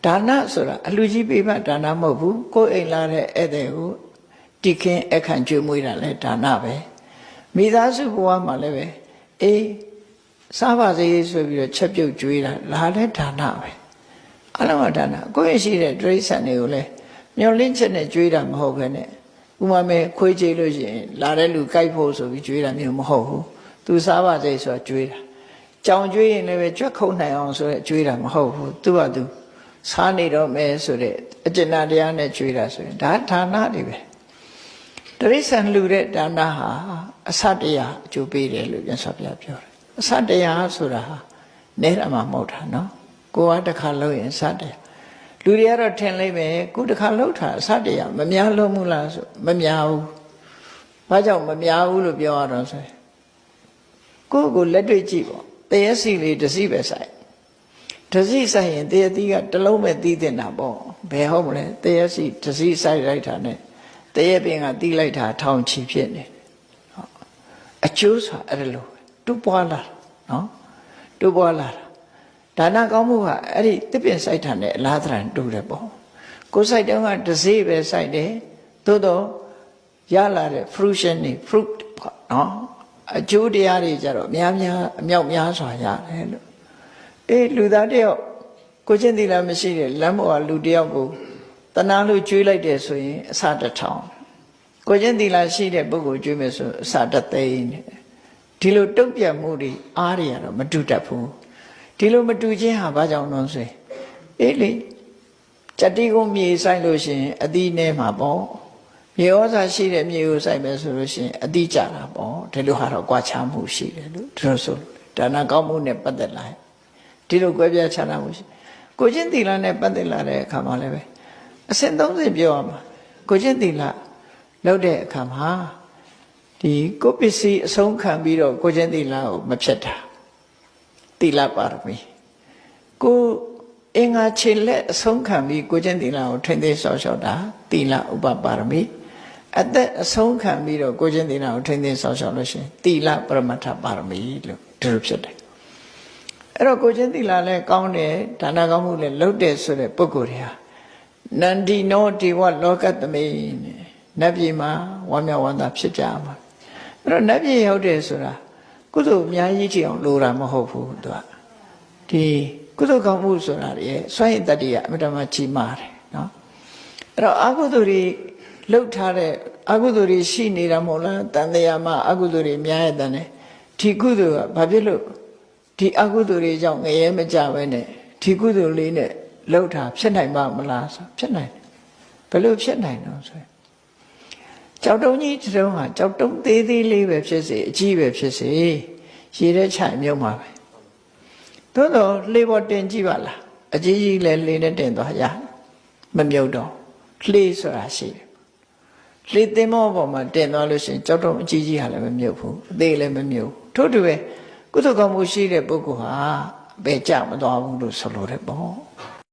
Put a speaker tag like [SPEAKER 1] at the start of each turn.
[SPEAKER 1] ဒါနဆိုတာအလူကြီးပေးမှဒါနမဟုတ်ဘူးကိုယ်အိမ်လာတဲ့ဧည့်သည်ကိုတိခင်အခန့်ကျွေးမွေးတာလဲဒါနပဲမိသားစုဘဝမှာလည်းပဲအေးစားပါစေဆိုပြီးတော့ချက်ပြုတ်ကျွေးတာလာလဲဒါနပဲအလုံးကဒါနကိုယ့်ရှိတဲ့တိရစ္ဆာန်တွေကိုလည်းမျောလင့်ချက်နဲ့ကျွေးတာမဟုတ်ဘဲနဲ့ဥမာမဲ့ခွေးကြိလို့ရှိရင်လာတဲ့လူကြိုက်ဖို့ဆိုပြီးကျွေးတာမျိုးမဟုတ်ဘူးသူစားပါစေဆိုတာကျွေးတာကြောင်ကျွေးရင်လည်းပဲကြွက်ခုံနိုင်အောင်ဆိုရဲကျွေးတာမဟုတ်ဘူးသူကသူစားနေတော့မယ်ဆိုတဲ့အကျဉ်းတရားနဲ့ကျွေးတာဆိုရင်ဒါဒါနတွေပဲတိရစ္ဆာန်လူတဲ့ဒါနဟာအစတရားအကျိုးပေးတယ်လို့မြတ်စွာဘုရားပြောတယ်အစတရားဆိုတာဟာနဲတာမှမဟုတ်တာနော်ကိုကတစ်ခါလုပ်ရင်အစတရားလူတွေကတော့ထင်လိုက်ပဲကိုတစ်ခါလှုပ်တာအစတရားမများလို့မလားဆိုမများဘူးဘာကြောင့်မများဘူးလို့ပြောရတော့ဆိုကိုလက်တွေ့ကြည့်ပေါ့တရစီလေးတစ်စီပဲဆိုင်တစ်စီဆိုင်ရင်တရသီးကတစ်လုံးပဲသီးတင်တာပေါ့ဘယ်ဟုတ်မလဲတရစီတစ်စီဆိုင်လိုက်တာနဲ့တရပင်ကသီးလိုက်တာထောင်ချီဖြစ်နေအကျိုးဆိုအဲ့လိုတူပွားလာနော်တူပွားလာဒါနကောင်းမှုကအဲ့ဒီတစ်ပင်စိုက်တာနဲ့အလားတန်တူတယ်ပေါ့ကိုယ်စိုက်တုန်းကတစ်စီပဲစိုက်တယ်သို့တော့ရလာတဲ့ fruition တွေ fruit ပေါ့နော်အကျိုးတရားတွေကြတော့များများအမြောက်များစွာရတယ်လို့အေးလူသားတယောက်ကိုချင်းသီလမရှိတဲ့လမ်းပေါ်ကလူတယောက်ကိုတဏှာလို့ကျွေးလိုက်တယ်ဆိုရင်အစတစ်ထောင်ကိုချင်းသီလရှိတဲ့ပုဂ္ဂိုလ်ကျွေးမယ်ဆိုအစတစ်သိန်းဒီလိုတုံ့ပြန်မှုတွေအားတွေကတော့မတူတတ်ဘူးဒီလိုမတူခြင်းဟာဘာကြောင့်လဲဆိုရင်အေးလေစတိကိုမြေဆိုင်လို့ရှိရင်အသီးနဲ့မှာပေါ့မြေဩဇာရှိတဲ့မြေကိုစိုက်မယ်ဆိုလို့ရှိရင်အတိကျတာပေါ့ဒီလိုဟာတော့ကြွားချမှုရှိတယ်လို့သူတို့ဆိုဒါနကောင်းမှုနဲ့ပတ်သက်လာဒီလိုကြွယ်ပြချတာမှုရှိကိုချင်းသီလနဲ့ပတ်သက်လာတဲ့အခါမှာလည်းပဲအစဉ်30ပြောရမှာကိုချင်းသီလလုပ်တဲ့အခါမှာဒီကိုပစ္စည်းအဆုံးခံပြီးတော့ကိုချင်းသီလကိုမဖြတ်တာသီလပါရမီကိုအင်္ဂါခြေလက်အဆုံးခံပြီးကိုချင်းသီလကိုထိမ့်သိမ်းဆောက်ရှောက်တာသီလဥပပါရမီအသက်အဆုံးခံပြီးတော့ကိုချင်းသီလကိုထိမ့်သိမ်းဆောက်ရှောက်လို့ရှိရင်သီလပရမတ္ထပါရမီလို့ဒီလိုဖြစ်တယ်အဲ့တော့ကိုချင်းသီလလည်းကောင်းတယ်ဒါနကောင်းမှုလည်းလုပ်တယ်ဆိုတဲ့ပုဂ္ဂိုလ်တွေဟာနန္ဒီနောဒေဝလောကသမိနတ်ပြည်မှာဝမ်းမြောက်ဝမ်းသာဖြစ်ကြမှာအဲ့တော့နတ်ပြည်ရောက်တယ်ဆိုတာကုသိုလ်အများကြီးကြည့်အောင်လိုတာမဟုတ်ဘူးသူကဒီကုသိုလ်ကောင်းမှုဆိုတာရဲ့စွန့်ရင်တတ္တိကအမြဲတမ်းကြီးမားတယ်နော်အဲ့တော့အကုသိုလ်တွေလှုပ်ထားတဲ့အကုသိုလ်တွေရှိနေတာမဟုတ်လားတန်တရားမှာအကုသိုလ်တွေများရတဲ့နဲ့ဒီကုသိုလ်ကဘာဖြစ်လို့ဒီအကုသိုလ်တွေကြောင့်ငရဲမကြပဲနဲ့ဒီကုသိုလ်လေးနဲ့လှုပ်ထားဖြစ်နိုင်ပါမလားဆိုဖြစ်နိုင်တယ်ဘယ်လိုဖြစ်နိုင်တော့ဆိုကြောက်တုံးကြီးတုံးဟာကြောက်တုံးသေးသေးလေးပဲဖြစ်စေအကြီးပဲဖြစ်စေရေထဲချမြုပ်မှာပဲသို့တော့လှေပေါ်တင်ကြည့်ပါလားအကြီးကြီးလဲလှေနဲ့တင်သွားရမမြုပ်တော့လှေဆိုတာရှိတယ်လှေသင်္ဘောပေါ်မှာတင်သွားလို့ရှိရင်ကြောက်တုံးအကြီးကြီးဟာလည်းမမြုပ်ဘူးအသေးလည်းမမြုပ်ထို့တူပဲကုသိုလ်ကောင်းမှုရှိတဲ့ပုဂ္ဂိုလ်ဟာဘယ်ကြမသွားဘူးလို့ဆိုလိုတယ်ပေါ့